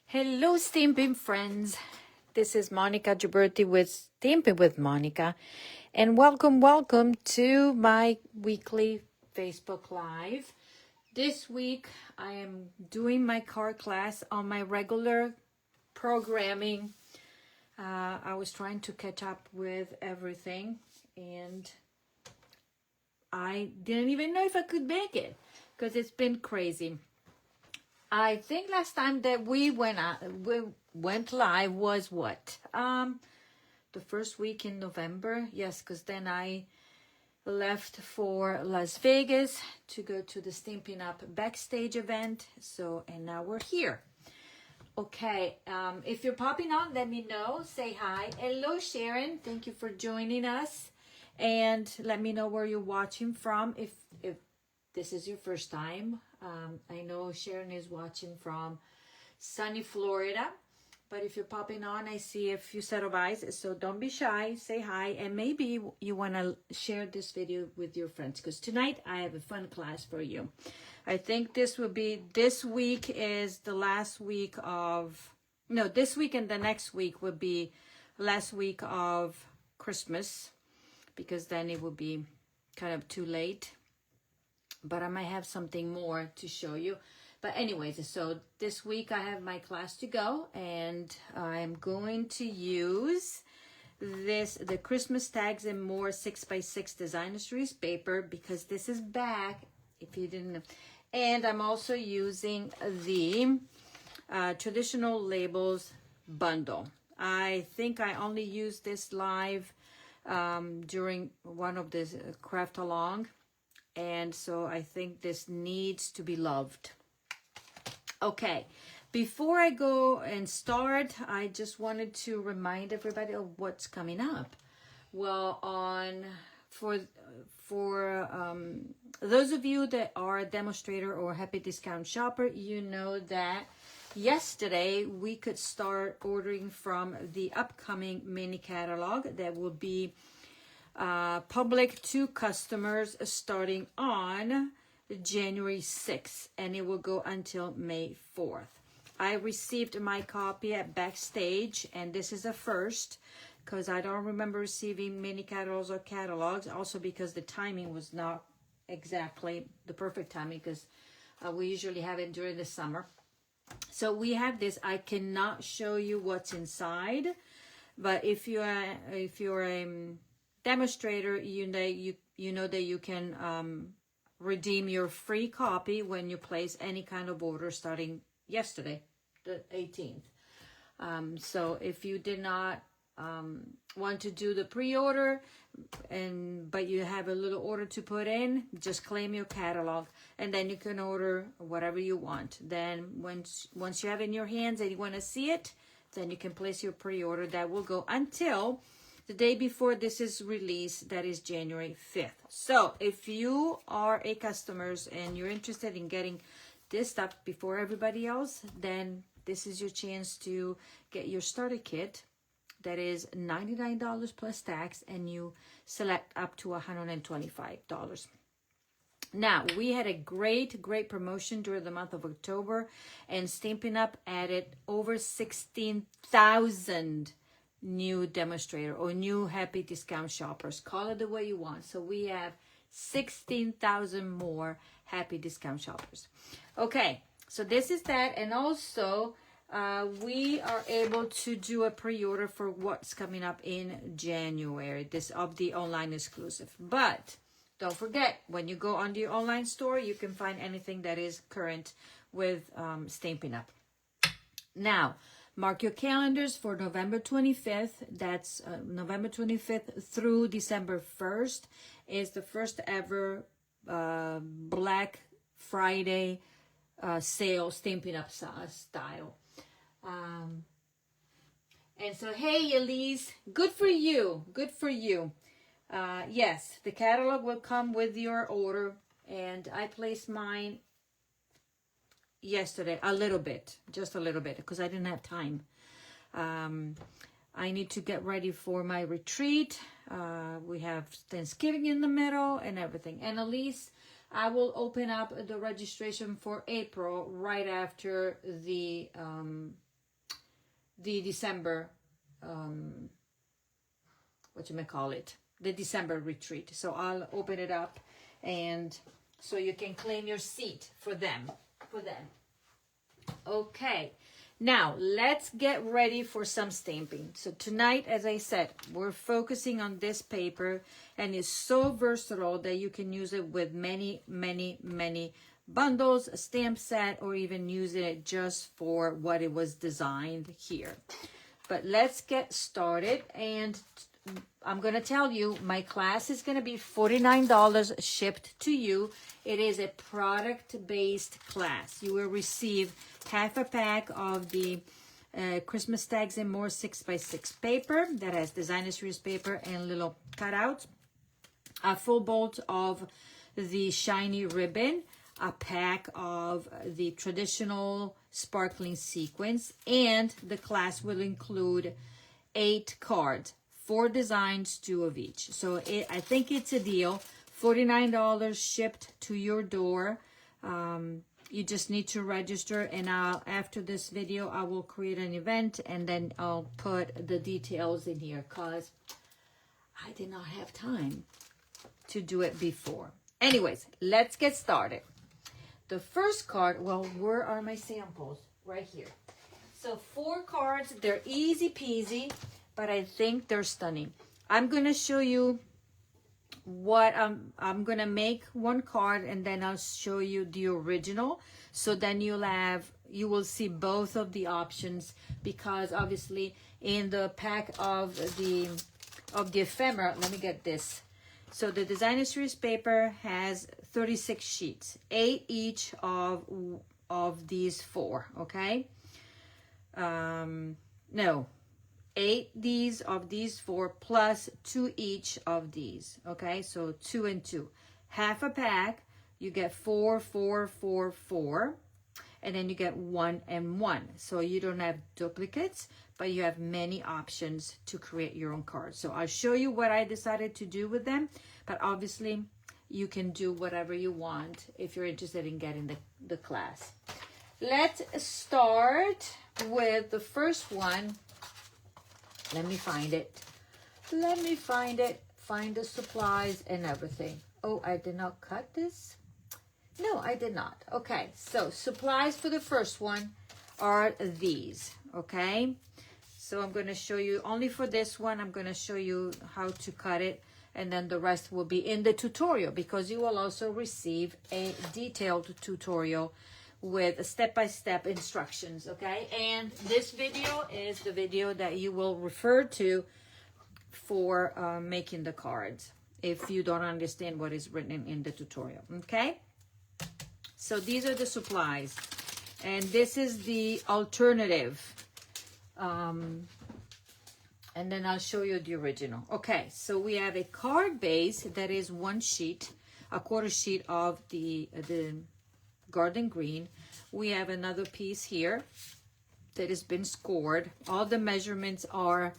Hello, Stamping friends. This is Monica Gibberti with Stamping with Monica, and welcome to my weekly Facebook Live. This week, I am doing my card class on my regular programming. I was trying to catch up with everything, and I didn't even know if I could make it because it's been crazy. I think last time that we went live was what? The first week in November. Yes, because then I left for Las Vegas to go to the Stampin' Up! Backstage event. So, and now we're here. Okay, if you're popping on, let me know. Say hi. Hello, Sharon. Thank you for joining us. And let me know where you're watching from if this is your first time. I know Sharon is watching from sunny Florida, but if you're popping on, I see a few set of eyes, so don't be shy, say hi, and maybe you want to share this video with your friends, because tonight I have a fun class for you. I think this week is the last week of, no, this week and the next week would be last week of Christmas, because then it would be kind of too late. But I might have something more to show you. But anyways, so this week I have my class to go, and I'm going to use the Christmas Tags and More 6x6 Designer Series paper, because this is back, if you didn't know. And I'm also using the Traditional Labels bundle. I think I only used this live during one of the craft along. And so I think this needs to be loved. Okay, before I go and start, I just wanted to remind everybody of what's coming up. Well, for those of you that are a demonstrator or happy discount shopper, you know that yesterday we could start ordering from the upcoming mini catalog that will be public to customers starting on January 6th, and it will go until May 4th. I received my copy at Backstage, and this is a first because I don't remember receiving mini catalogs or catalogs, also because the timing was not exactly the perfect timing, because we usually have it during the summer. So we have this. I cannot show you what's inside, but if you're a demonstrator, you know that you can redeem your free copy when you place any kind of order starting yesterday, the 18th. So if you did not want to do the pre-order, but you have a little order to put in, just claim your catalog, and then you can order whatever you want. Then once you have it in your hands and you want to see it, then you can place your pre-order. That will go until the day before this is released, that is January 5th. So if you are a customer and you're interested in getting this stuff before everybody else, then this is your chance to get your starter kit. That is $99 plus tax, and you select up to $125. Now, we had a great promotion during the month of October, and Stampin' Up! Added over 16,000 new demonstrator or new happy discount shoppers. Call it the way you want. So we have 16,000 more happy discount shoppers. Okay, so this is that. And also we are able to do a pre-order for what's coming up in January, this of the online exclusive. But don't forget, when you go on the online store, you can find anything that is current with Stampin' Up! Now, mark your calendars for November 25th. That's November 25th through December 1st is the first ever Black Friday sale, Stampin' Up! Style. And so, hey, Elise, good for you. Good for you. Yes, the catalog will come with your order, and I placed mine yesterday, just a little bit, because I didn't have time. I need to get ready for my retreat. We have Thanksgiving in the middle and everything. And Elise, I will open up the registration for April right after the the December, the December retreat. So I'll open it up, and so you can claim your seat for them. Okay, now let's get ready for some stamping. So tonight, as I said, we're focusing on this paper, and it's so versatile that you can use it with many bundles, a stamp set, or even using it just for what it was designed here. But let's get started, and I'm going to tell you, my class is going to be $49 shipped to you. It is a product-based class. You will receive half a pack of the Christmas Tags and More 6x6 paper that has designer series paper and little cutouts, a full bolt of the shiny ribbon, a pack of the traditional sparkling sequins, and the class will include 8 cards. 4 designs, 2 of each. So I think it's a deal. $49 shipped to your door. You just need to register, and after this video, I will create an event, and then I'll put the details in here because I did not have time to do it before. Anyways, let's get started. The first card, well, where are my samples? Right here. So 4 cards, they're easy peasy, but I think they're stunning. I'm going to show you what I'm going to make one card, and then I'll show you the original. So then you will see both of the options, because obviously in the pack of the ephemera, let me get this. So the designer series paper has 36 sheets, 8 each of these 4, okay? No. 8 of these 4 plus 2 each of these. Okay, so 2 and 2. Half a pack, you get 4, 4, 4, 4. And then you get 1 and 1. So you don't have duplicates, but you have many options to create your own cards. So I'll show you what I decided to do with them. But obviously, you can do whatever you want if you're interested in getting the class. Let's start with the first one. Let me find it. Find the supplies and everything. Oh, I did not cut this? No, I did not. Okay, so supplies for the first one are these, okay? So I'm going to show you, only for this one, I'm going to show you how to cut it, and then the rest will be in the tutorial, because you will also receive a detailed tutorial with step-by-step instructions, okay? And this video is the video that you will refer to for making the cards if you don't understand what is written in the tutorial, okay? So these are the supplies, and this is the alternative, and then I'll show you the original. Okay, so we have a card base that is 1 sheet, a quarter sheet of the garden green. We have another piece here that has been scored. All the measurements are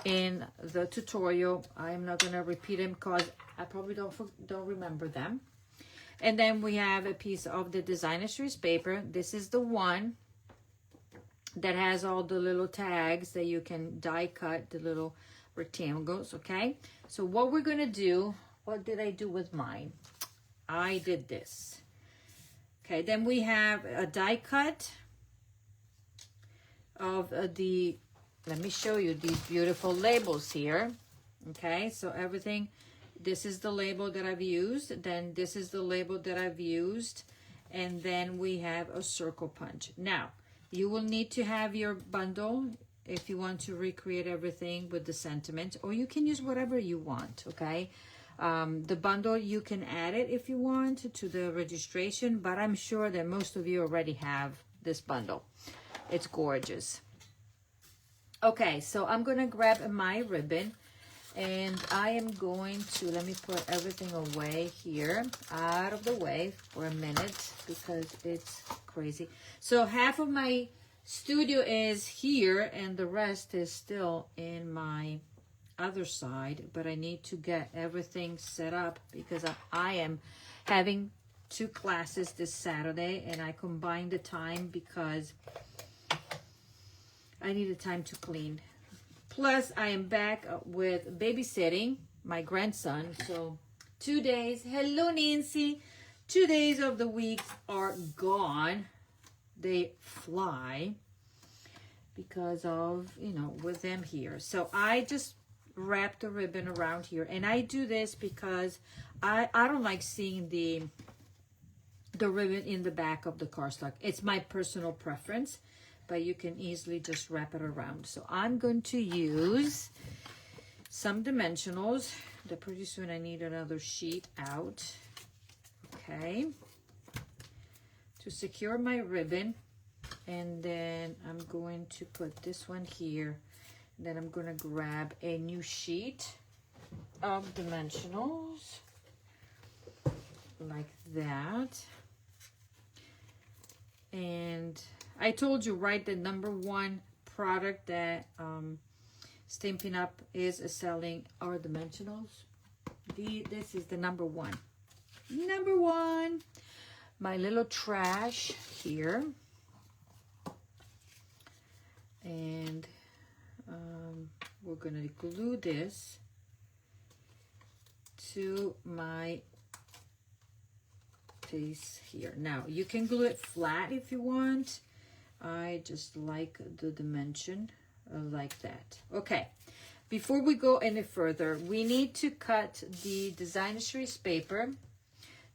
in the tutorial. I'm not going to repeat them because I probably don't remember them. And then we have a piece of the designer series paper. This is the one that has all the little tags that you can die cut, the little rectangles, okay? So what we're going to do, what did I do with mine? I did this. Okay, then we have a die cut of let me show you these beautiful labels here. Okay, so everything, this is the label that I've used, then this is the label that I've used, and then we have a circle punch. Now, you will need to have your bundle if you want to recreate everything with the sentiment, or you can use whatever you want, okay? The bundle, you can add it if you want to the registration, but I'm sure that most of you already have this bundle. It's gorgeous. Okay, so I'm going to grab my ribbon, and I am going to, let me put everything away here, out of the way for a minute, because it's crazy. So half of my studio is here, and the rest is still in my other side, but I need to get everything set up because I am having 2 classes this Saturday, and I combined the time because I needed time to clean. Plus, I am back with babysitting my grandson. So 2 days, hello Nancy, 2 days of the week are gone. They fly because of, you know, with them here. So I just wrap the ribbon around here, and I do this because I don't like seeing the ribbon in the back of the cardstock. It's my personal preference, but you can easily just wrap it around. So I'm going to use some dimensionals. Pretty soon I need another sheet out. Okay, to secure my ribbon, and then I'm going to put this one here. Then I'm going to grab a new sheet of dimensionals like that. And I told you, right, the #1 product that Stampin' Up! Is selling our dimensionals. This is the #1. #1. My little trash here. And we're going to glue this to my piece here. Now, you can glue it flat if you want. I just like the dimension like that. Okay, before we go any further, we need to cut the design series paper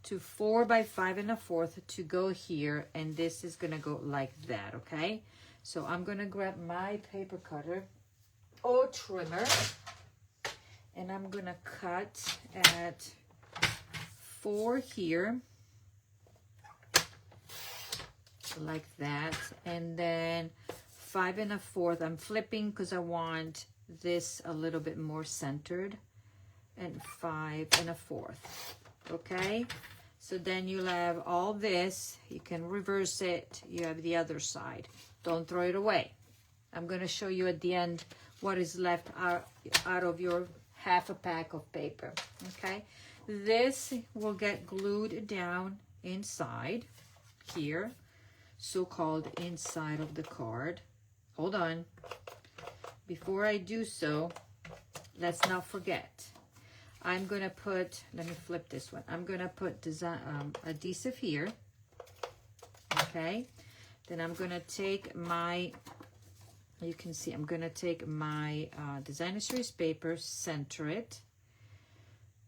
to 4 by 5 1/4 to go here, and this is gonna go like that. Okay, so I'm gonna grab my paper cutter or trimmer, and I'm gonna cut at 4 here like that, and then 5 1/4. I'm flipping because I want this a little bit more centered, and 5 1/4. Okay, so then you'll have all this. You can reverse it. You have the other side. Don't throw it away. I'm going to show you at the end what is left out of your half a pack of paper. Okay, this will get glued down inside here, so-called inside of the card. Hold on. Before I do so, let's not forget, I'm going to put, let me flip this one. I'm going to put adhesive here. Okay. Then I'm going to take my, you can see, I'm going to take my designer series paper, center it.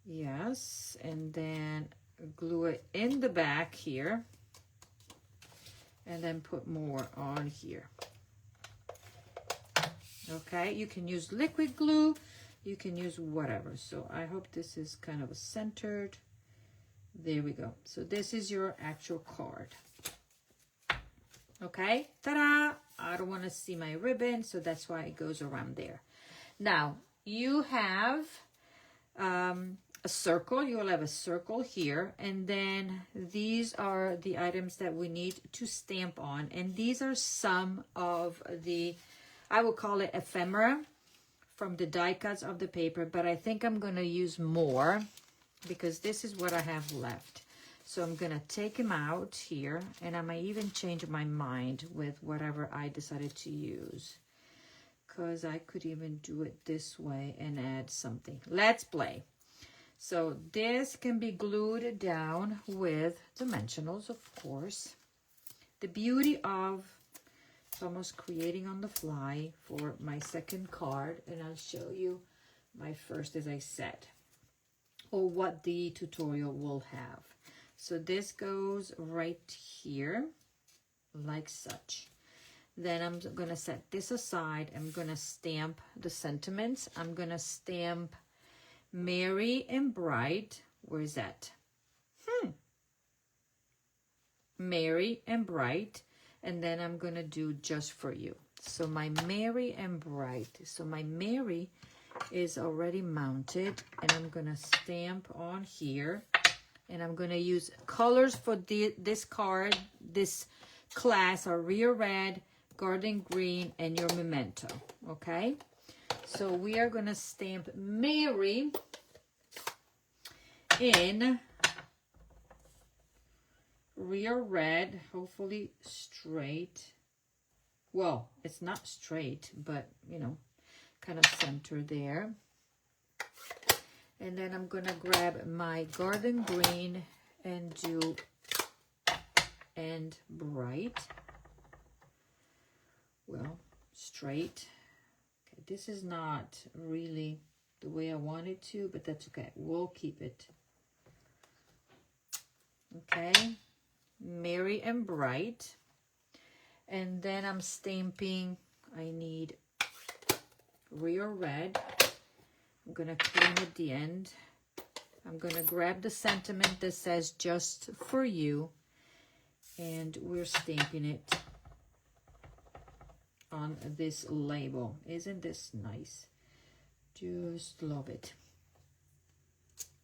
Yes. And then glue it in the back here. And then put more on here. Okay, you can use liquid glue, you can use whatever. So I hope this is kind of centered. There we go. So this is your actual card. Okay, ta-da! I don't want to see my ribbon, so that's why it goes around there. Now, you have a circle. You will have a circle here, and then these are the items that we need to stamp on, and these are some of the, I will call it ephemera from the die cuts of the paper, but I think I'm going to use more because this is what I have left. So I'm going to take them out here, and I might even change my mind with whatever I decided to use, because I could even do it this way and add something. Let's play. So this can be glued down with dimensionals, of course. The beauty of almost creating on the fly for my second card, and I'll show you my first, as I said, or what the tutorial will have. So this goes right here, like such. Then I'm going to set this aside. I'm going to stamp the sentiments. I'm going to stamp Merry and Bright. Where is that? Merry and Bright. And then I'm going to do Just for You. So my Merry and Bright. So my Merry is already mounted, and I'm going to stamp on here. And I'm going to use colors for this card, this class are Real Red, Garden Green, and your Memento. Okay? So we are going to stamp Merry in Real Red, hopefully straight. Well, it's not straight, but, you know, kind of center there. And then I'm going to grab my garden green and do and bright. Well, straight. Okay, this is not really the way I want it to, but that's okay. We'll keep it. Okay, merry and bright. And then I'm stamping, I need real red. I'm gonna clean at the end. I'm gonna grab the sentiment that says just for you, and we're stamping it on this label. Isn't this nice? Just love it.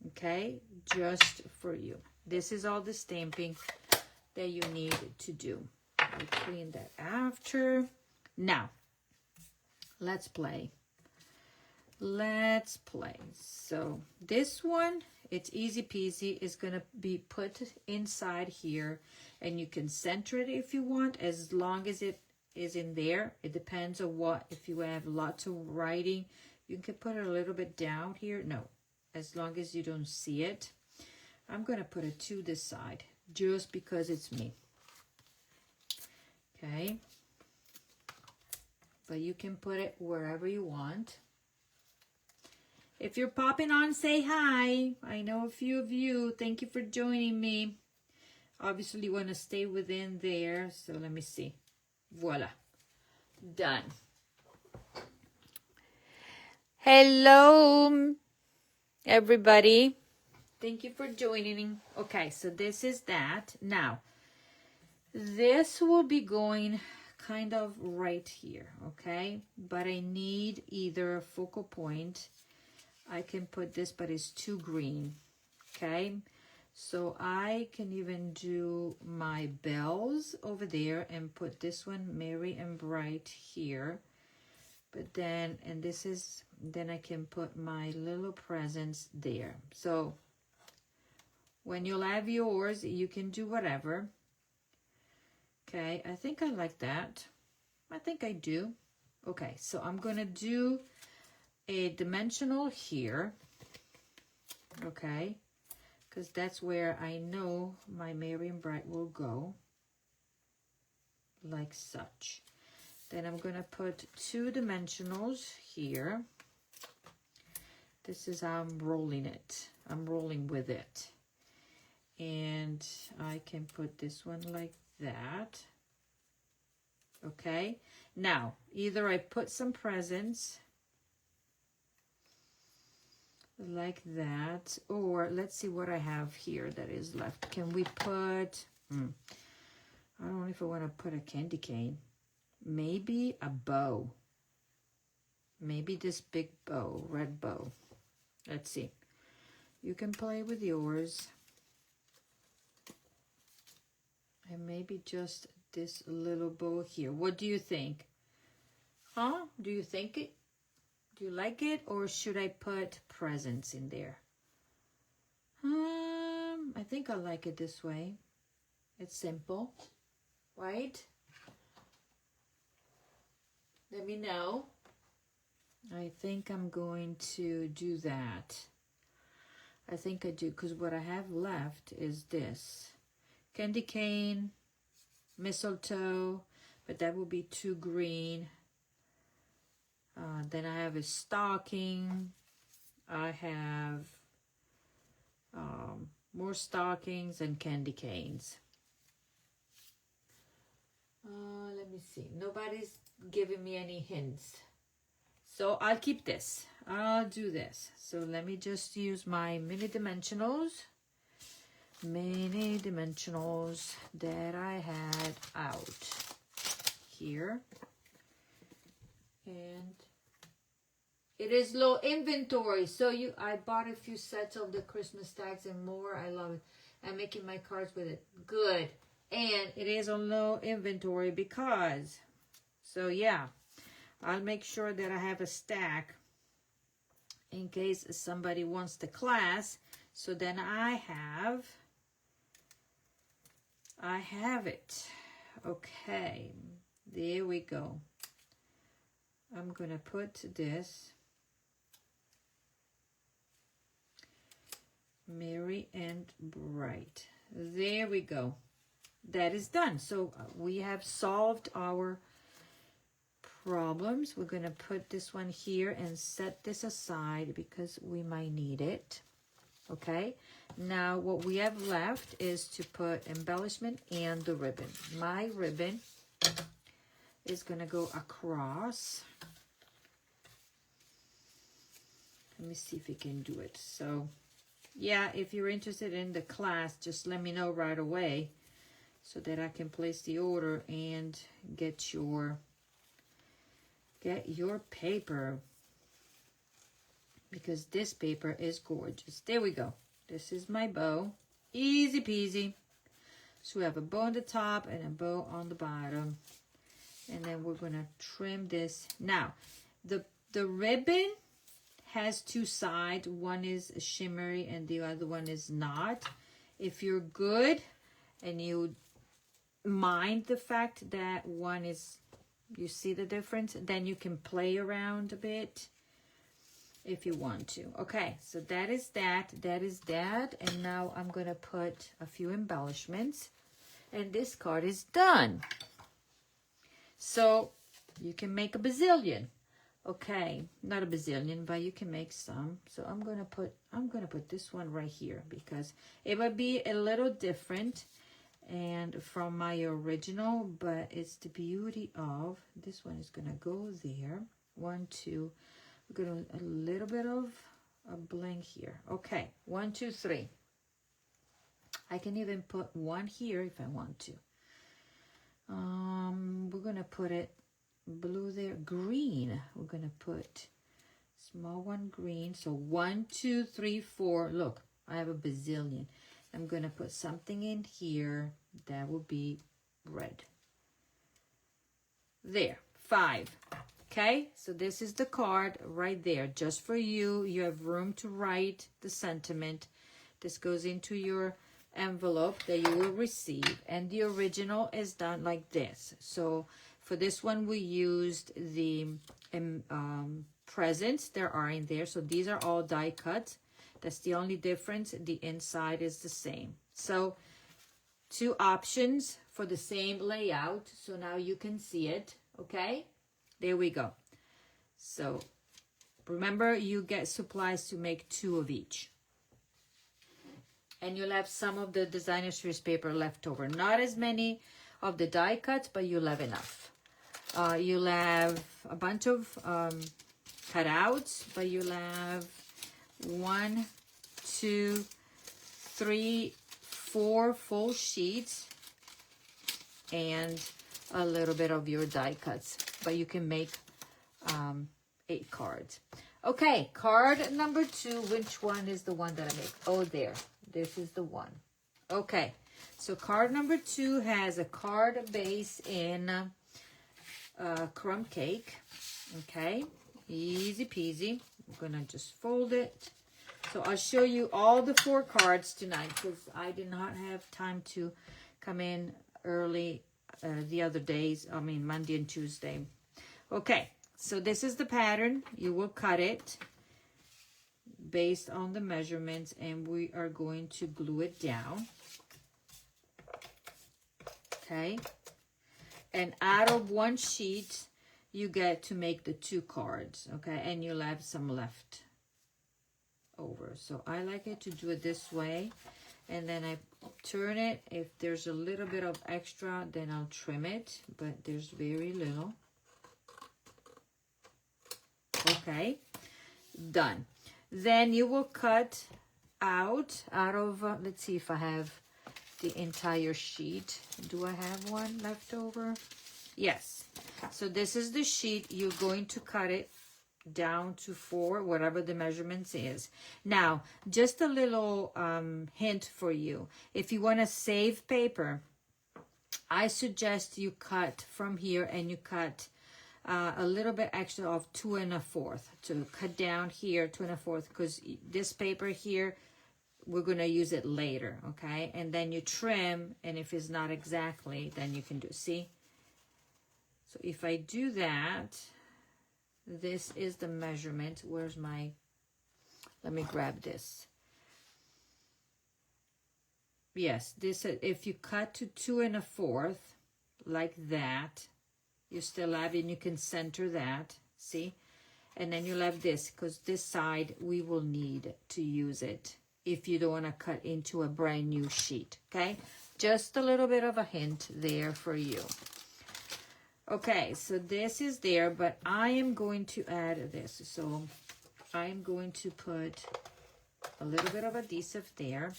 Okay, just for you. This is all the stamping that you need to do. I'll clean that after. Now, let's play. Let's play. So this one, it's easy peasy. It's gonna be put inside here, and you can center it if you want, as long as it is in there. It depends on what, if you have lots of writing, you can put it a little bit down here. No, as long as you don't see it. I'm gonna put it to this side just because it's me. Okay, but you can put it wherever you want. If you're popping on, say hi. I know a few of you. Thank you for joining me. Obviously, you want to stay within there. So let me see. Voila. Done. Hello, everybody. Thank you for joining. Okay, so this is that. Now, this will be going kind of right here, okay? But I need either a focal point. I can put this, but it's too green, okay? So I can even do my bells over there and put this one, merry and bright, here. But then, and this is, then I can put my little presents there. So when you'll have yours, you can do whatever. Okay, I think I like that. I think I do. Okay, so I'm gonna do a dimensional here, okay, because that's where I know my merry and bright will go, like such. Then I'm gonna put 2 dimensionals here. This is how I'm rolling it. I'm rolling with it. And I can put this one like that. Okay, now either I put some presents like that, or let's see what I have here that is left. Can we put, I don't know if I want to put a candy cane. Maybe a bow. Maybe this big bow, red bow. Let's see. You can play with yours. And maybe just this little bow here. What do you think? Huh? Do you think it? Do you like it, or should I put presents in there? I think I like it this way. It's simple, right? Let me know. I think I'm going to do that. I think I do, because what I have left is this. Candy cane, mistletoe, but that will be too green. Then I have a stocking. I have more stockings and candy canes. Let me see. Nobody's giving me any hints. So I'll keep this. I'll do this. So let me just use my mini dimensionals. Mini dimensionals that I had out here. And it is low inventory. So I bought a few sets of the Christmas tags and more. I love it. I'm making my cards with it. Good. And it is on low inventory because, so yeah, I'll make sure that I have a stack in case somebody wants the class. So then I have it. Okay. There we go. I'm gonna put this Merry and Bright. There we go. That is done. So we have solved our problems. We're gonna put this one here and set this aside because we might need it. Okay, now what we have left is to put embellishment and the ribbon. My ribbon is gonna go across. Let me see if we can do it. So yeah, if you're interested in the class, just let me know right away so that I can place the order and get your paper, because this paper is gorgeous. There we go. This is my bow. Easy peasy. So we have a bow on the top and a bow on the bottom. And then we're going to trim this. Now, the ribbon has two sides. One is shimmery and the other one is not. If you're good and you mind the fact that one is, you see the difference, then you can play around a bit if you want to. Okay, so that is that. And now I'm going to put a few embellishments. And this card is done. So you can make a bazillion. Okay, not a bazillion, but you can make some. So I'm gonna put this one right here because it would be a little different and from my original, but it's the beauty of this one is gonna go there. 1, 2. We're gonna a little bit of a bling here. Okay, 1, 2, 3. I can even put one here if I want to. We're gonna put it blue there, green. We're gonna put small one green. So 1, 2, 3, 4. Look, I have a bazillion. I'm gonna put something in here that will be red. There, 5. Okay, so this is the card right there, just for you. You have room to write the sentiment. This goes into your envelope that you will receive, and the original is done like this. So for this one, we used the presents there are in there. So these are all die cut. That's the only difference. The inside is the same. So 2 options for the same layout. So now you can see it. Okay, there we go. So remember, you get supplies to make 2 of each. And you'll have some of the designer series paper left over. Not as many of the die cuts, but you'll have enough. You'll have a bunch of cutouts, but you'll have 1, 2, 3, 4 full sheets and a little bit of your die cuts. But you can make 8 cards. Okay, card number 2. Which one is the one that I make? Oh, there. This is the one. Okay, so card number 2 has a card base in crumb cake. Okay, easy peasy. I'm gonna just fold it. So I'll show you all the 4 cards tonight because I did not have time to come in early the other days. I mean, Monday and Tuesday. Okay, so this is the pattern. You will cut it based on the measurements, and we are going to glue it down. Okay, and out of 1 sheet you get to make the 2 cards. Okay, and you'll have some left over. So I like it to do it this way, and then I turn it. If there's a little bit of extra, then I'll trim it, but there's very little. Okay, done. Then you will cut out of, let's see if I have the entire sheet. Do I have one left over? Yes. So this is the sheet. You're going to cut it down to 4, whatever the measurements is. Now, just a little hint for you. If you want to save paper, I suggest you cut from here and you cut a little bit extra of 2 1/4 to cut down here 2 1/4, because this paper here we're going to use it later. Okay, and then you trim, and if it's not exactly, then you can do, see, So if I do that, this is the measurement. Where's my, let me grab this. Yes, this, if you cut to 2 1/4, like that, you still have, and you can center that, see? And then you'll have this, because this side we will need to use it if you don't want to cut into a brand new sheet, okay? Just a little bit of a hint there for you. Okay, so this is there, but I am going to add this. So I'm going to put a little bit of adhesive there.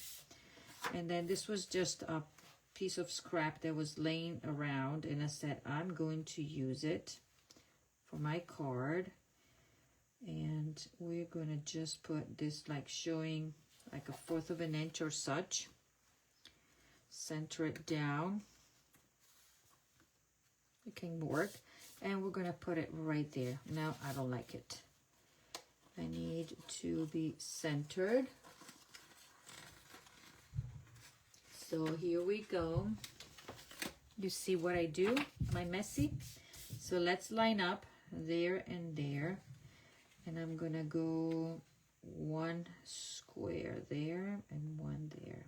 And then this was just a piece of scrap that was laying around, and I said I'm going to use it for my card. And we're going to just put this, like showing like 1/4 of an inch or such. Center it down. It can work. And we're going to put it right there. Now, I don't like it. I need to be centered. So here we go. You see what I do? Am I messy? So let's line up there and there. And I'm going to go 1 square there and 1 there.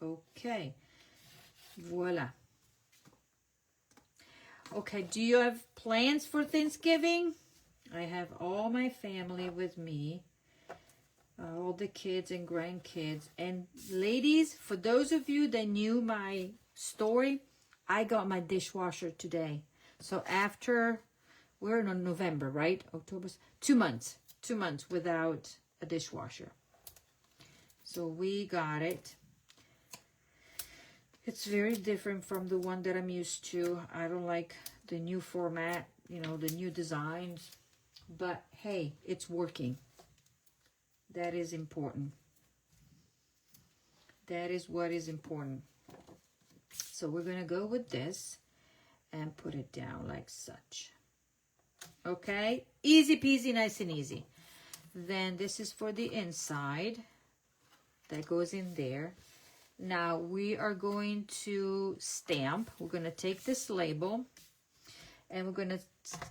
Okay. Voila. Okay, do you have plans for Thanksgiving? I have all my family with me. All the kids and grandkids. And ladies, for those of you that knew my story, I got my dishwasher today. So after, we're in November, right? October, 2 months. 2 months without a dishwasher. So we got it. It's very different from the one that I'm used to. I don't like the new format, you know, the new designs. But hey, it's working. That is important. That is what is important. So we're going to go with this and put it down like such. Okay? Easy peasy, nice and easy. Then this is for the inside. That goes in there. Now we are going to stamp. We're going to take this label and we're going to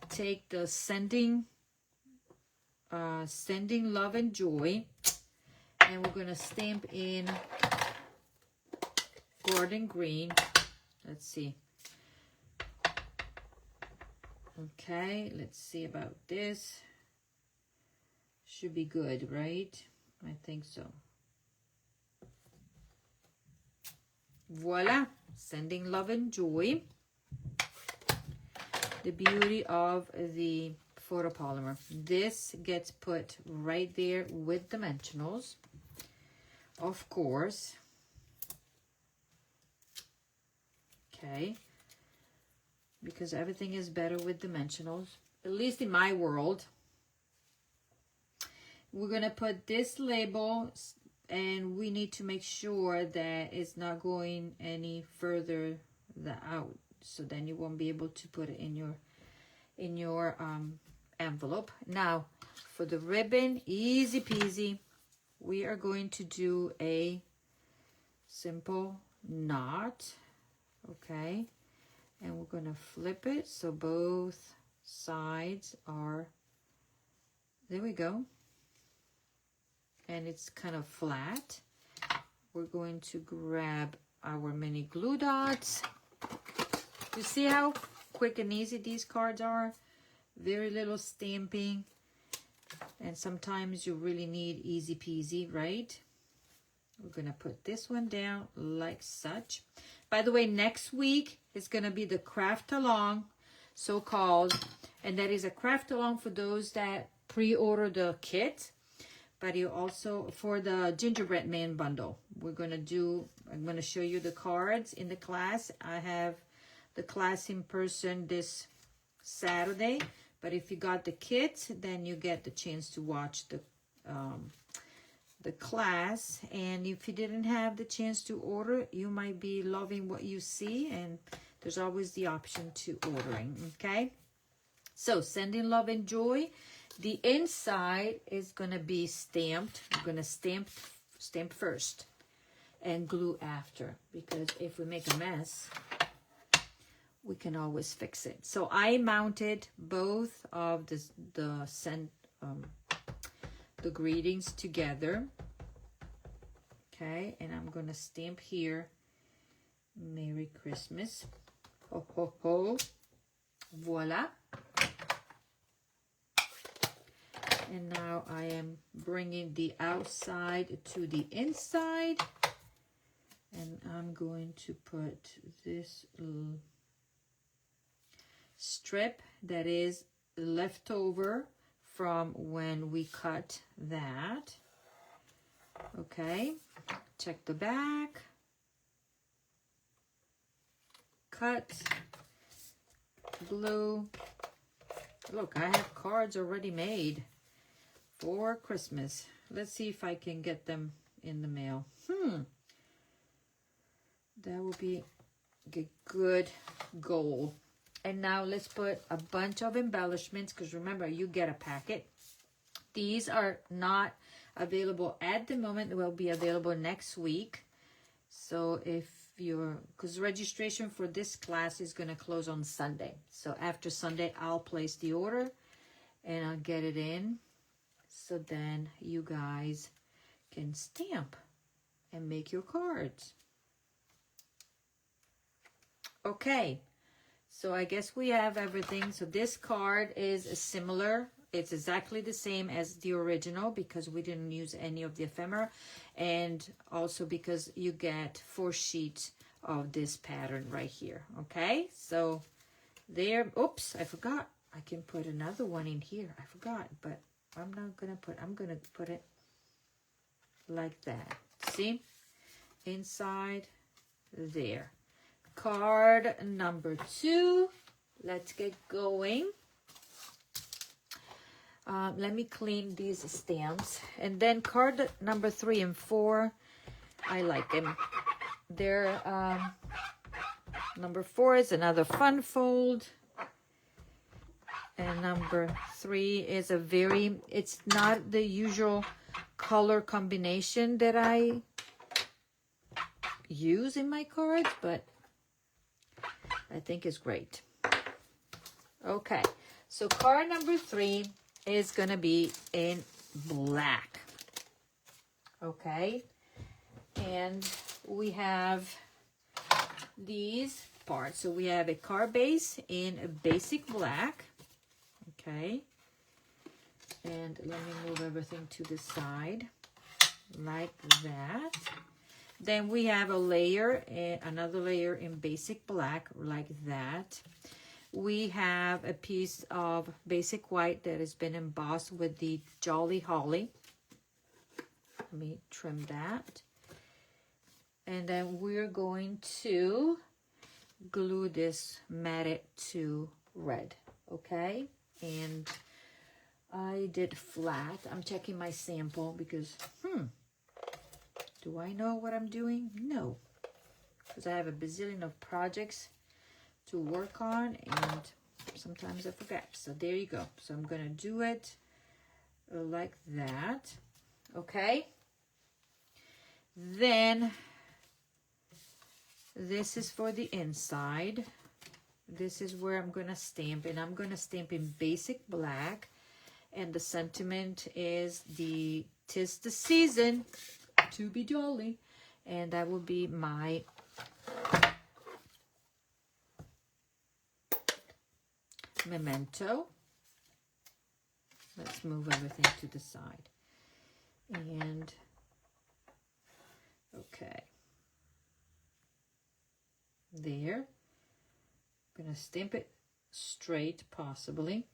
take the sending love and joy, and we're going to stamp in Garden Green. Let's see. Okay, let's see about this. Should be good, right? I think so. Voila, sending love and joy. The beauty of the photopolymer. This gets put right there with dimensionals, of course. Okay, because everything is better with dimensionals, at least in my world. We're gonna put this label, and we need to make sure that it's not going any further out, so then you won't be able to put it in your envelope. Now for the ribbon, easy peasy, we are going to do a simple knot. Okay, and we're going to flip it so both sides are, there we go, and it's kind of flat. We're going to grab our mini glue dots. You see how quick and easy these cards are? Very little stamping, and sometimes you really need easy peasy, right? We're going to put this one down like such. By the way, next week is going to be the craft along, so-called, and that is a craft along for those that pre-order the kit, but you also for the gingerbread man bundle. We're going to do, I'm going to show you the cards in the class. I have the class in person this Saturday, but if you got the kit, then you get the chance to watch the class. And if you didn't have the chance to order, you might be loving what you see, and there's always the option to ordering. Okay, so sending love and joy. The inside is going to be stamped. We're going to stamp first and glue after, because if we make a mess, we can always fix it. So I mounted both of the greetings together. Okay, and I'm gonna stamp here, Merry Christmas. Ho, ho, ho. Voila. And now I am bringing the outside to the inside. And I'm going to put this little strip that is left over from when we cut that. Okay, check the back. Cut, glue. Look, I have cards already made for Christmas. Let's see if I can get them in the mail. That will be a good goal. And now let's put a bunch of embellishments, because remember, you get a packet. These are not available at the moment. They will be available next week. So if because registration for this class is going to close on Sunday. So after Sunday, I'll place the order and I'll get it in. So then you guys can stamp and make your cards. Okay, so I guess we have everything. So this card is similar. It's exactly the same as the original because we didn't use any of the ephemera, and also because you get 4 sheets of this pattern right here. Okay, so there. Oops, I forgot. I can put another one in here. I forgot, but I'm gonna put it like that. See, inside there. Card number 2. Let's get going. Let me clean these stamps. And then card number 3 and 4, I like them. They're, number 4 is another fun fold. And number 3 is it's not the usual color combination that I use in my cards, but I think it's great. Okay, so card number 3 is going to be in black. Okay, and we have these parts. So we have a card base in a basic black. Okay, and let me move everything to the side like that. Then we have a layer, another layer in basic black like that. We have a piece of basic white that has been embossed with the Jolly Holly. Let me trim that. And then we're going to glue this matted to red, okay? And I did flat. I'm checking my sample because, do I know what I'm doing? No, because I have a bazillion of projects to work on and sometimes I forget. So there you go. So I'm gonna do it like that. Okay, then this is for the inside. This is where I'm gonna stamp, and I'm gonna stamp in basic black, and the sentiment is 'tis the season to be jolly, and that will be my memento. Let's move everything to the side. And okay, there. I'm gonna stamp it straight, possibly.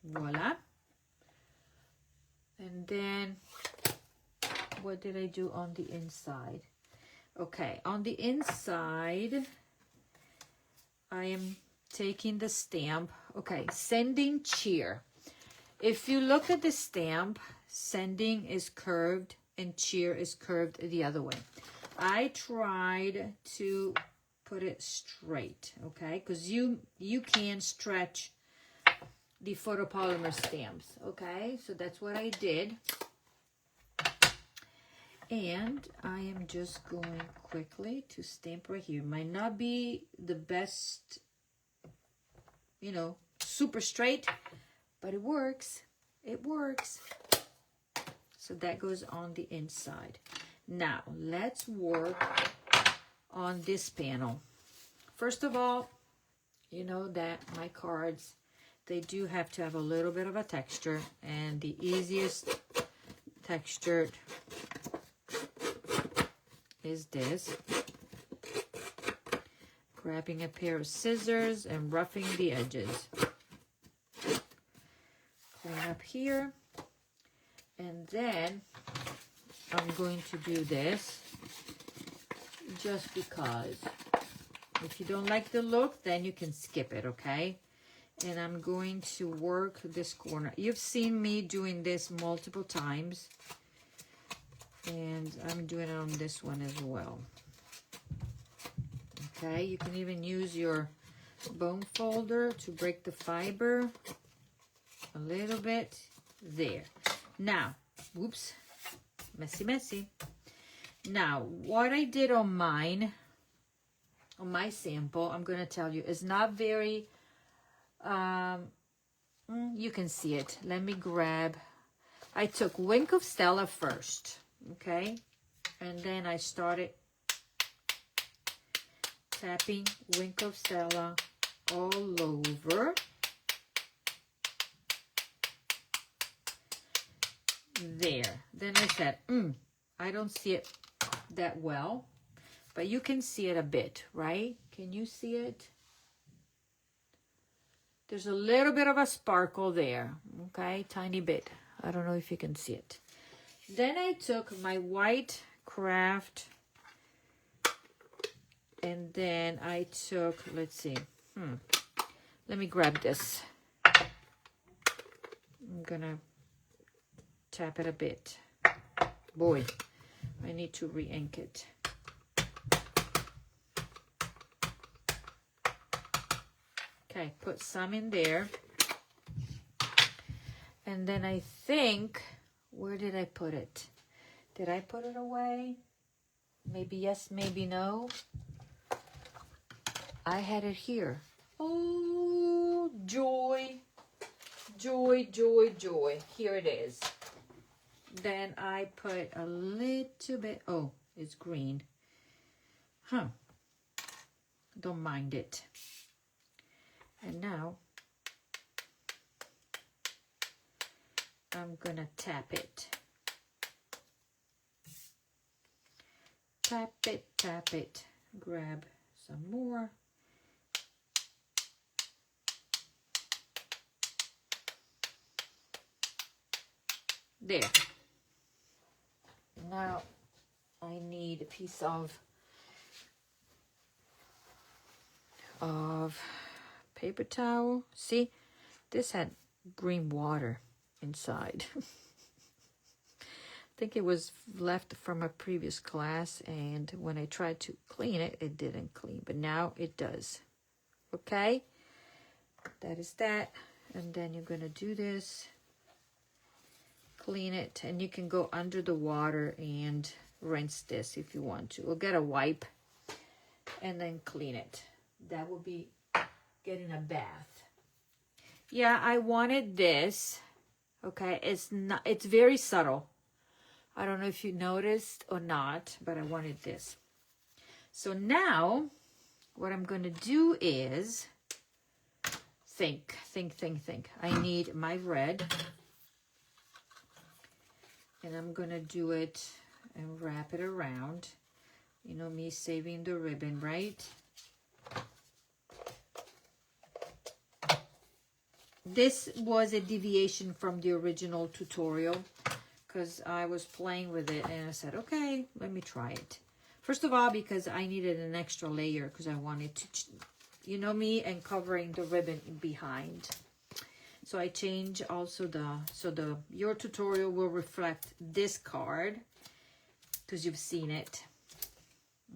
Voila. And then what did I do on the inside? Okay, on the inside I am taking the stamp. Okay, sending cheer. If you look at the stamp, sending is curved and cheer is curved the other way. I tried to put it straight, okay? Because you can stretch the photopolymer stamps, okay? So that's what I did. And I am just going quickly to stamp right here. Might not be the best, you know, super straight, but it works. It works. So that goes on the inside. Now, let's work on this panel. First of all, you know that my cards, they do have to have a little bit of a texture, and the easiest textured is this. Grabbing a pair of scissors and roughing the edges. Clean up here. And then I'm going to do this just because. If you don't like the look, then you can skip it, okay? And I'm going to work this corner. You've seen me doing this multiple times. And I'm doing it on this one as well. Okay, you can even use your bone folder to break the fiber a little bit. There. Now, whoops, messy. Now, what I did on mine, on my sample, I'm going to tell you, is not very, you can see it. Let me grab, I took Wink of Stella first, okay? And then I started tapping Wink of Stella all over. There. Then I said, I don't see it that well, but you can see it a bit, right? Can you see it? There's a little bit of a sparkle there, okay? Tiny bit. I don't know if you can see it. Then I took my white craft, and then I took, let's see, let me grab this. I'm gonna tap it a bit. Boy, I need to re-ink it. Okay, put some in there. And then I think, where did I put it? Did I put it away? Maybe yes, maybe no. I had it here. Oh, joy. Joy, joy, joy. Here it is. Then I put a little bit, oh, it's green. Don't mind it. And now, I'm gonna tap it. Tap it, tap it. Grab some more. There. Now, I need a piece of paper towel. See, this had green water inside. I think it was left from a previous class, and when I tried to clean it, it didn't clean, but now it does. Okay, that is that. And then you're gonna do this, clean it, and you can go under the water and rinse this if you want to, or get a wipe and then clean it. That would be getting a bath. Yeah, I wanted this. Okay, it's very subtle. I don't know if you noticed or not, but I wanted this. So now what I'm going to do is think. I need my red, and I'm going to do it and wrap it around. You know me saving the ribbon, right? This was a deviation from the original tutorial because I was playing with it and I said, okay, let me try it. First of all, because I needed an extra layer because I wanted to, you know me, and covering the ribbon behind. So I change also your tutorial will reflect this card because you've seen it.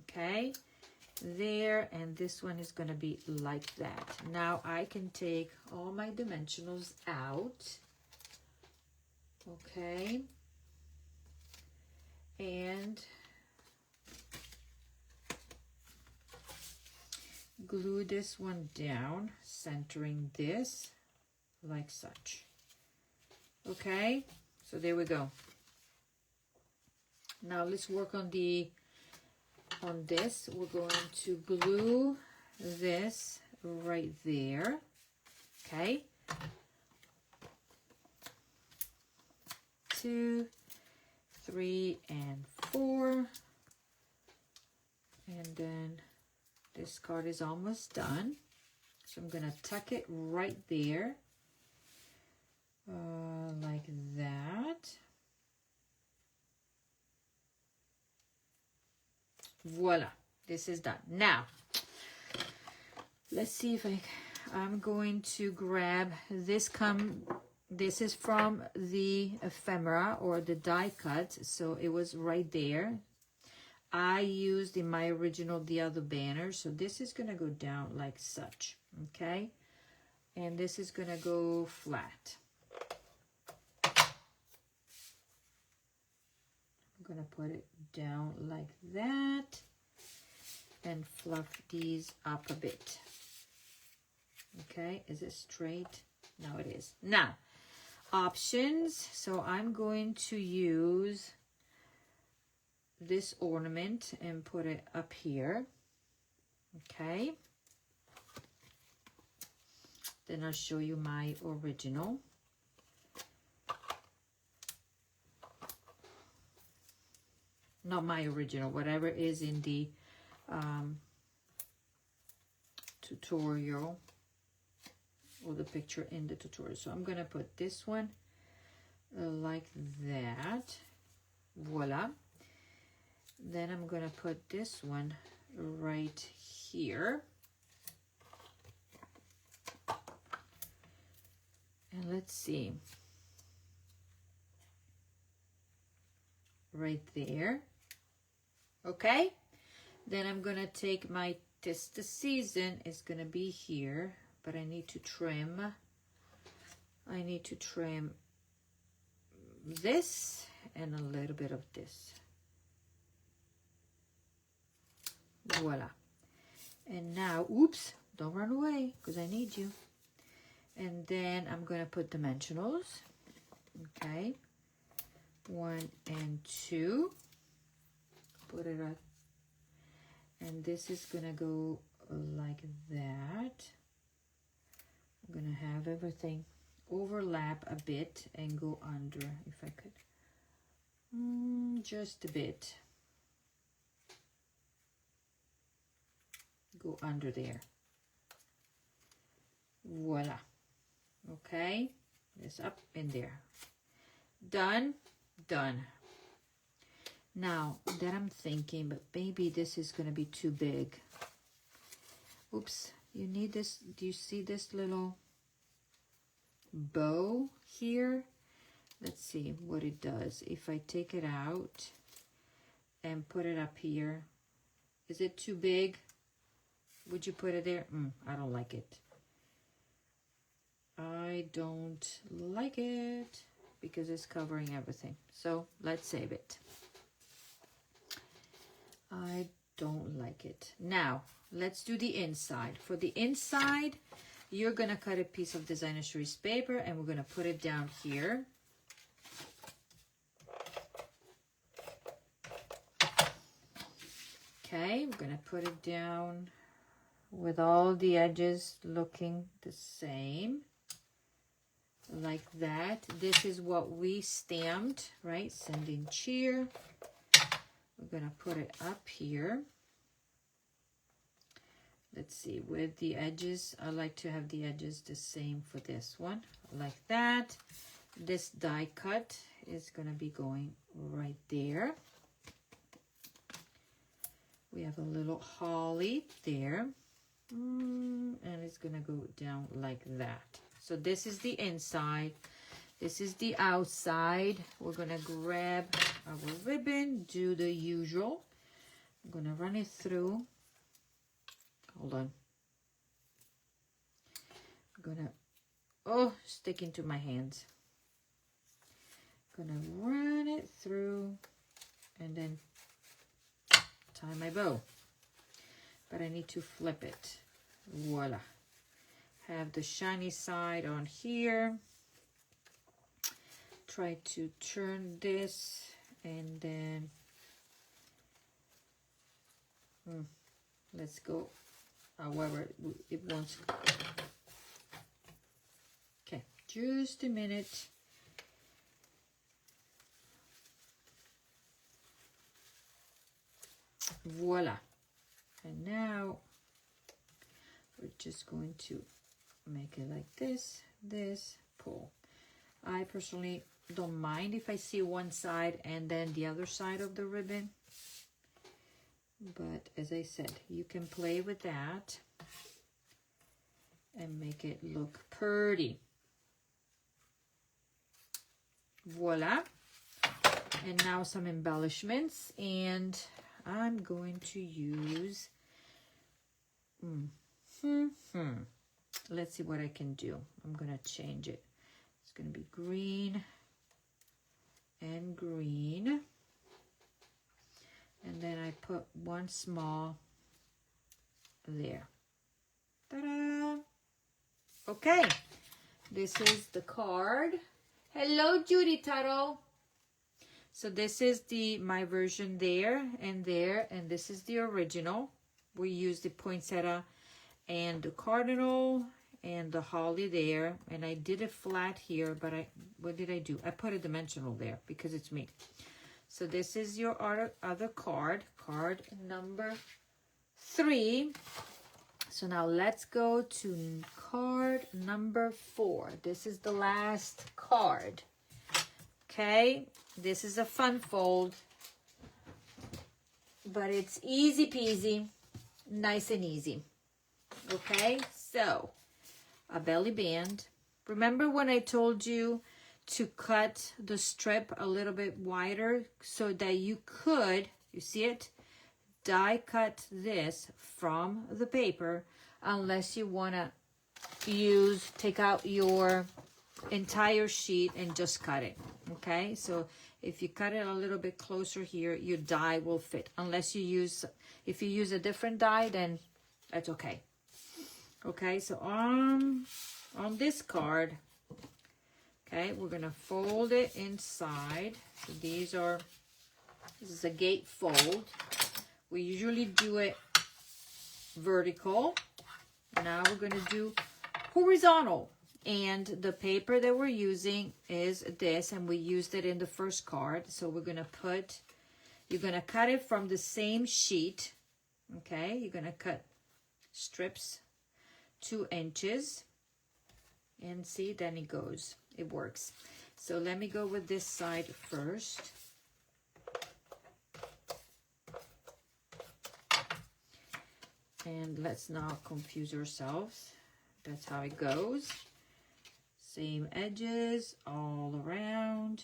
Okay. There, and this one is going to be like that. Now I can take all my dimensionals out. Okay. and glue this one down, centering this like such. Okay, so there we go. Now let's work on this. We're going to glue this right there. Okay, 2, 3, and 4, and then this card is almost done, so I'm gonna tuck it right there, like that. Voila, this is done. Now let's see if I'm going to grab this. This is from the ephemera or the die cut, so it was right there. I used in my original the other banner, so this is gonna go down like such, okay? And this is gonna go flat. I'm gonna put it down like that and fluff these up a bit. Okay, is it straight? No, it is. Now, options. So I'm going to use this ornament and put it up here. Okay. Then I'll show you my original. Not my original, whatever is in the tutorial, or the picture in the tutorial. So I'm gonna put this one like that. Voila. Then I'm gonna put this one right here. And let's see. Right there. Okay. Then I'm gonna take my tis the season. It's gonna be here, but I need to trim. I need to trim this and a little bit of this. Voila. And now, oops, don't run away because I need you. And then I'm gonna put dimensionals. Okay. 1 and 2. Put it up. And this is gonna go like that. I'm gonna have everything overlap a bit and go under, if I could. Just a bit. Go under there. Voila. Okay. This up in there. Done. Done. Now that I'm thinking, but maybe this is going to be too big. Oops. You need this. Do you see this little bow here? Let's see what it does. If I take it out and put it up here, is it too big? Would you put it there? I don't like it. I don't like it because it's covering everything. So let's save it. I don't like it. Now, let's do the inside. For the inside, you're going to cut a piece of designer series paper and we're going to put it down here. Okay, we're going to put it down with all the edges looking the same. Like that. This is what we stamped, right? Sending cheer. We're going to put it up here. Let's see, with the edges, I like to have the edges the same for this one, like that. This die cut is going to be going right there. We have a little holly there, and it's going to go down like that. So this is the inside. This is the outside. We're going to grab our ribbon, do the usual. I'm going to run it through. Hold on. I'm going to, sticking to my hands. I'm going to run it through and then tie my bow. But I need to flip it. Voila. Have the shiny side on here. Try to turn this, and then let's go however it wants. Okay, just a minute. Voila. And now we're just going to make it like this, pull. I personally don't mind if I see one side and then the other side of the ribbon. But as I said, you can play with that and make it look pretty. Voila. And now some embellishments, and I'm going to use let's see what I can do. I'm gonna change it. It's gonna be green and green, and then I put one small there. Ta-da! Okay, this is the card. Hello, Judy Tuttle. So this is my version there, and this is the original. We use the poinsettia and the cardinal and the holly there, and I did it flat here, but what did I do? I put a dimensional there because it's me. So this is your other card number 3. So now let's go to card number 4. This is the last card. Okay, this is a fun fold, but it's easy peasy, nice and easy. Okay, so a belly band. Remember when I told you to cut the strip a little bit wider so that you could, you see it, die cut this from the paper, unless you want to take out your entire sheet and just cut it. Okay, so if you cut it a little bit closer here, your die will fit. Unless if you use a different die, then that's okay. Okay, so on this card, okay, we're gonna fold it inside. So this is a gate fold. We usually do it vertical. Now we're gonna do horizontal. And the paper that we're using is this, and we used it in the first card. So we're gonna you're gonna cut it from the same sheet. Okay, you're gonna cut strips 2 inches, and see, then it works. So let me go with this side first. And let's not confuse ourselves. That's how it goes. Same edges all around,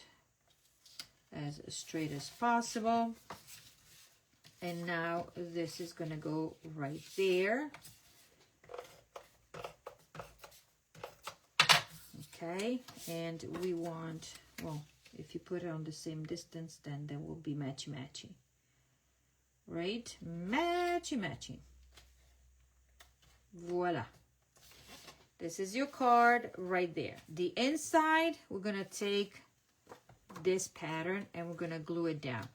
as straight as possible. And now this is gonna go right there. Okay, and we want, well, if you put it on the same distance, then there will be matchy-matchy. Right? Matchy-matchy. Voila. This is your card right there. The inside, we're going to take this pattern and we're going to glue it down.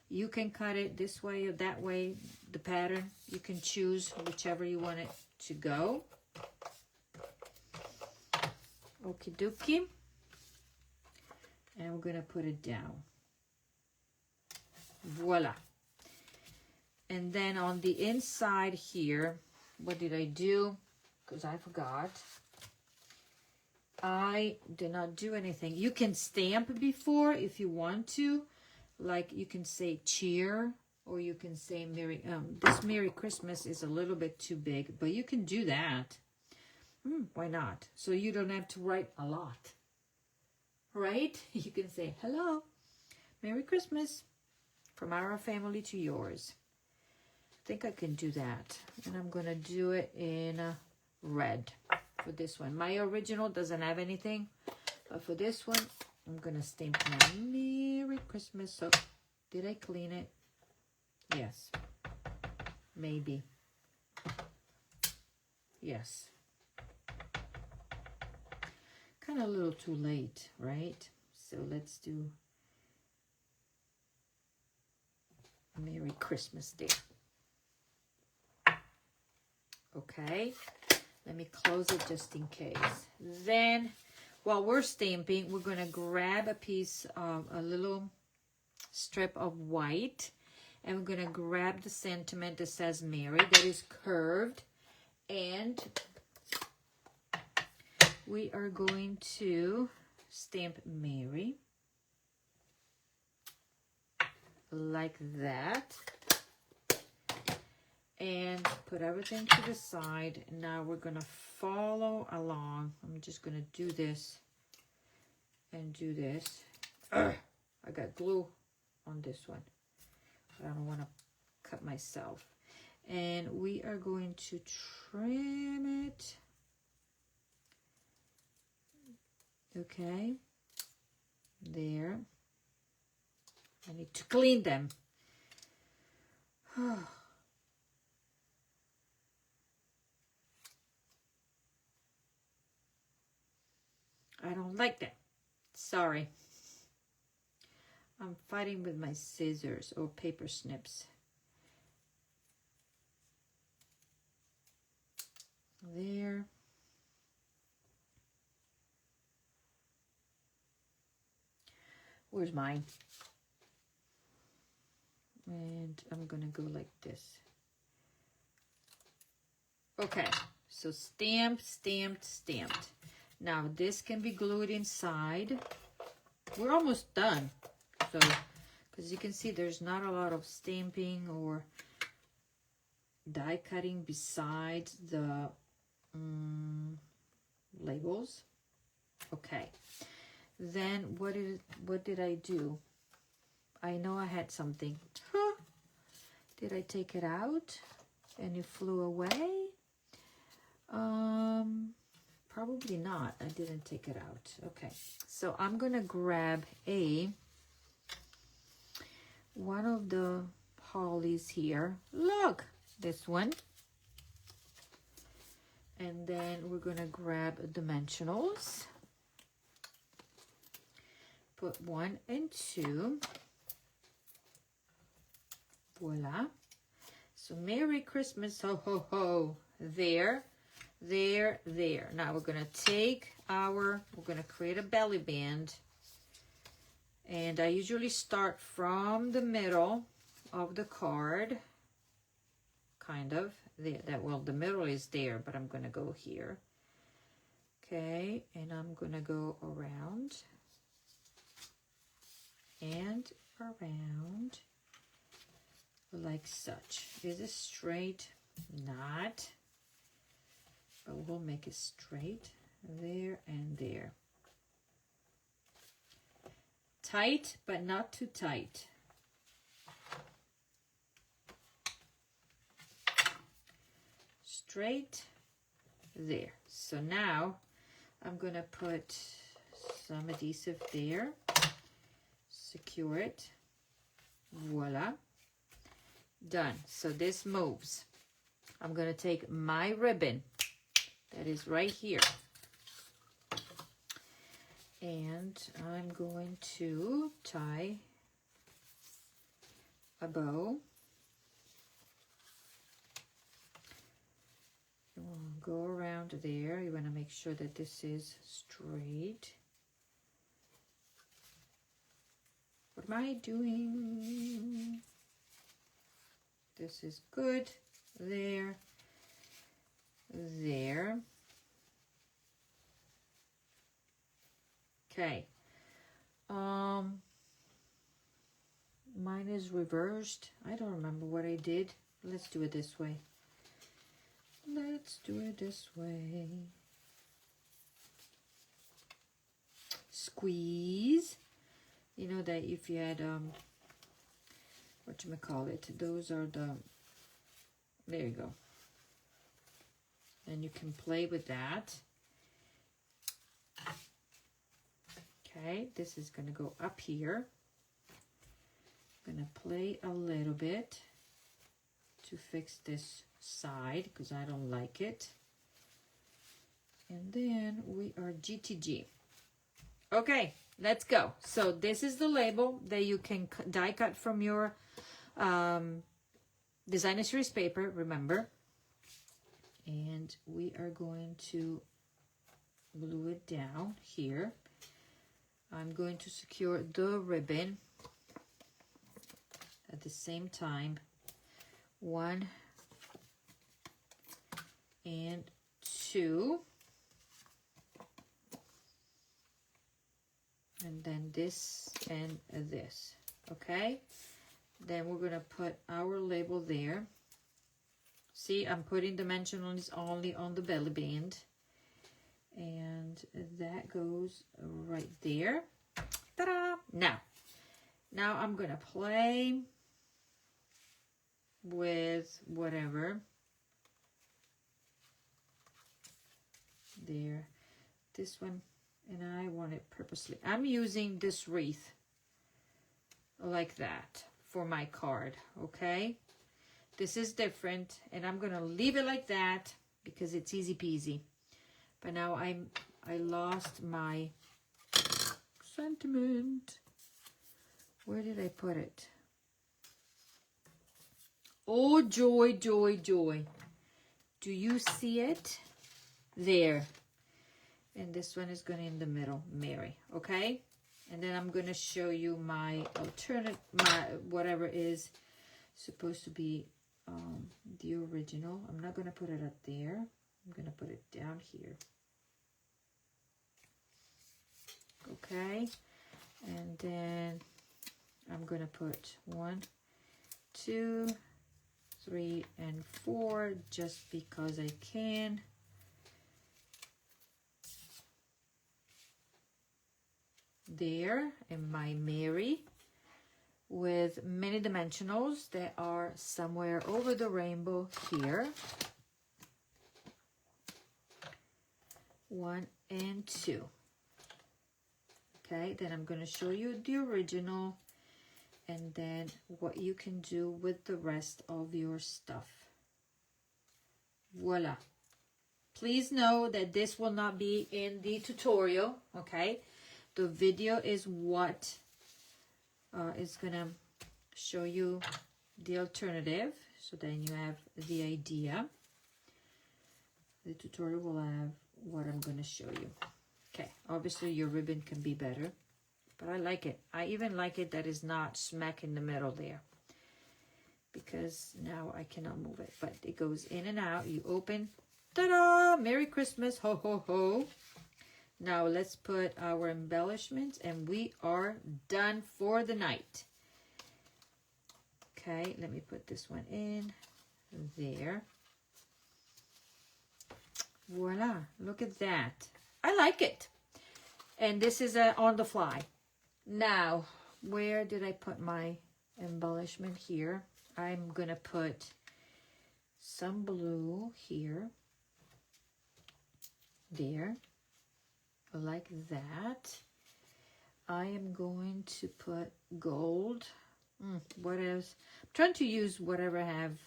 You can cut it this way or that way, the pattern. You can choose whichever you want it to go. Okie dokie. And we're going to put it down. Voila. And then on the inside here, what did I do? Because I forgot. I did not do anything. You can stamp before if you want to. Like you can say cheer, or you can say this Merry Christmas is a little bit too big, but you can do that. Why not? So you don't have to write a lot. Right? You can say, hello, Merry Christmas, from our family to yours. I think I can do that. And I'm going to do it in red for this one. My original doesn't have anything. But for this one, I'm going to stamp my Merry Christmas. So Did I clean it? Yes. Maybe. Yes. Kind of a little too late, right? So let's do Merry Christmas Day. Okay. Let me close it just in case. Then, while we're stamping, we're going to grab a piece of a little strip of white, and we're going to grab the sentiment that says Mary that is curved, and we are going to stamp Mary like that, and put everything to the side. Now we're going to follow along. I'm just going to do this and do this. Ugh, I got glue on this one. I don't want to cut myself. And we are going to trim it. Okay. There. I need to clean them. I don't like that. Sorry. I'm fighting with my scissors or paper snips. There. Where's mine? And I'm gonna go like this. Okay, so stamped, stamped, stamped. Now this can be glued inside. We're almost done. So, because you can see there's not a lot of stamping or die cutting besides the labels. Okay. Then what did I do? I know I had something. Huh. Did I take it out and it flew away? Probably not. I didn't take it out. Okay. So I'm going to grab one of the hollies here. Look, this one. And then we're going to grab dimensionals. Put 1 and 2. Voila. So Merry Christmas, ho, ho, ho. There, there, there. Now we're going to take we're going to create a belly band. And I usually start from the middle of the card. Kind of. Well, the middle is there, but I'm going to go here. Okay, and I'm going to go around. And around. Like such. Is it straight? Not. But we'll make it straight. There and there. Tight, but not too tight. Straight. There. So now I'm going to put some adhesive there. Secure it. Voila. Done. So this moves. I'm going to take my ribbon that is right here. And I'm going to tie a bow. Go around there. You want to make sure that this is straight. What am I doing? This is good. There. There. Okay. Mine is reversed. I don't remember what I did. Let's do it this way. Let's do it this way. Squeeze. You know that if you had whatchamacallit, those are the, there you go. And you can play with that. Okay, this is going to go up here. I'm gonna play a little bit to fix this side because I don't like it. And then we are GTG. Okay, let's go. So this is the label that you can die cut from your designer series paper, remember. And we are going to glue it down here. I'm going to secure the ribbon at the same time. 1 and 2. And then this and this, okay? Then we're gonna put our label there. See, I'm putting dimensionals only on the belly band. And that goes right there. Ta-da! Now I'm gonna play with whatever. There. This one. And I want it purposely. I'm using this wreath like that for my card, okay? This is different, and I'm gonna leave it like that because it's easy peasy. But now I lost my sentiment. Where did I put it? Oh, joy, joy, joy. Do you see it? There. And this one is going in the middle, Mary, okay? And then I'm going to show you my alternate, whatever is supposed to be the original. I'm not going to put it up there. I'm going to put it down here. Okay? And then I'm going to put 1, 2, 3, and 4 just because I can. There in my Mary with many dimensionals that are somewhere over the rainbow here. 1 and 2. Okay, then I'm going to show you the original and then what you can do with the rest of your stuff. Voila. Please know that this will not be in the tutorial, okay? The video is what is gonna show you the alternative, so then you have the idea. The tutorial will have what I'm gonna show you. Okay, obviously your ribbon can be better, but I like it. I even like it that is not smack in the middle there, because now I cannot move it, but it goes in and out. You open, ta-da! Merry Christmas, ho, ho, ho. Now let's put our embellishments and we are done for the night. Okay, let me put this one in there. Voila, look at that. I like it. And this is on the fly. Now, where did I put my embellishment here? I'm going to put some blue here. There. Like that. I am going to put gold. What else? I'm trying to use whatever I have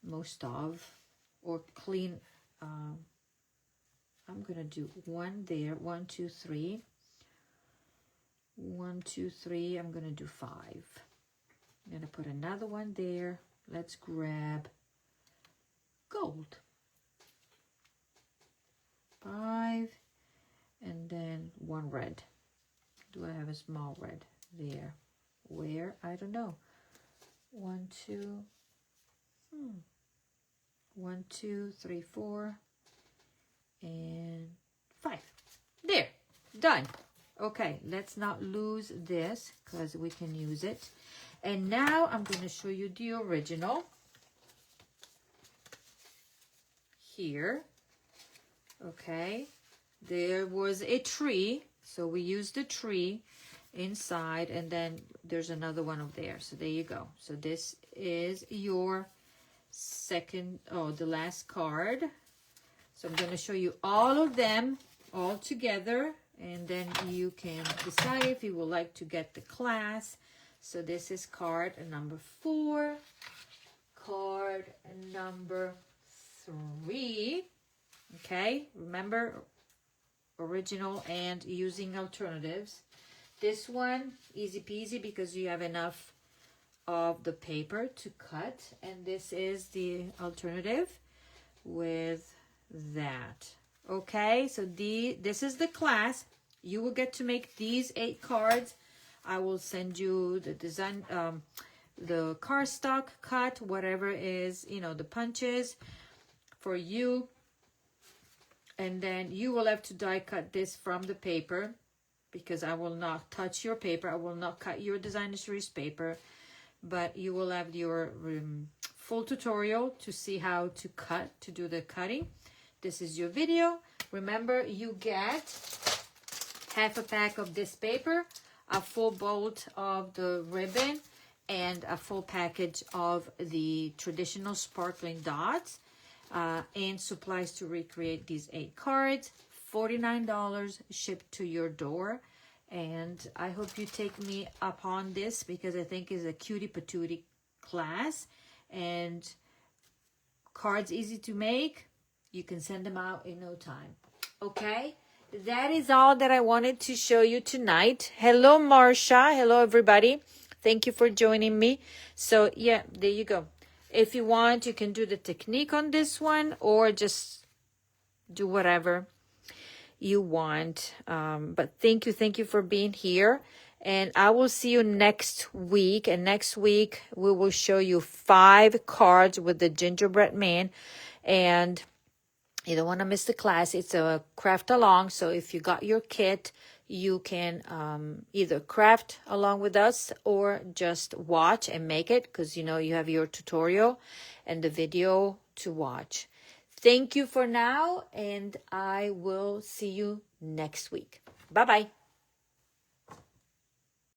most of or clean. I'm gonna do 1 there, 1, 2, 3. 1, 2, 3. I'm gonna do 5. I'm gonna put another one there. Let's grab gold. 5. And then 1 red. Do I have a small red there? Where? I don't know. 1, 2. 1, 2, 3, 4. And 5. There. Done. Okay, let's not lose this because we can use it. And now I'm going to show you the original. Here. Okay. There was a tree, so we used the tree inside, and then there's another one over there. So there you go. So this is your the last card. So I'm going to show you all of them all together, and then you can decide if you would like to get the class So this is card number 4. Card number 3. Okay, remember, original and using alternatives. This one, easy peasy, because you have enough of the paper to cut. And this is the alternative with that. Okay, so this is the class. You will get to make these 8 cards. I will send you the design, the cardstock cut, whatever is, you know, the punches for you. And then you will have to die cut this from the paper, because I will not touch your paper. I will not cut your designer series paper, but you will have your full tutorial to see how to cut, to do the cutting. This is your video. Remember, you get half a pack of this paper, a full bolt of the ribbon, and a full package of the traditional sparkling dots, and supplies to recreate these 8 cards. $49 shipped to your door. And I hope you take me up on this, because I think it's a cutie patootie class, and cards easy to make. You can send them out in no time. Okay, that is all that I wanted to show you tonight. Hello, Marsha. Hello, everybody. Thank you for joining me. So yeah, there you go. If you want, you can do the technique on this one, or just do whatever you want. But thank you for being here. And I will see you next week. And next week, we will show you 5 cards with the gingerbread man. And you don't want to miss the class. It's a craft along. So if you got your kit, you can either craft along with us or just watch and make it, because you know you have your tutorial and the video to watch. Thank you for now, and I will see you next week. Bye-bye.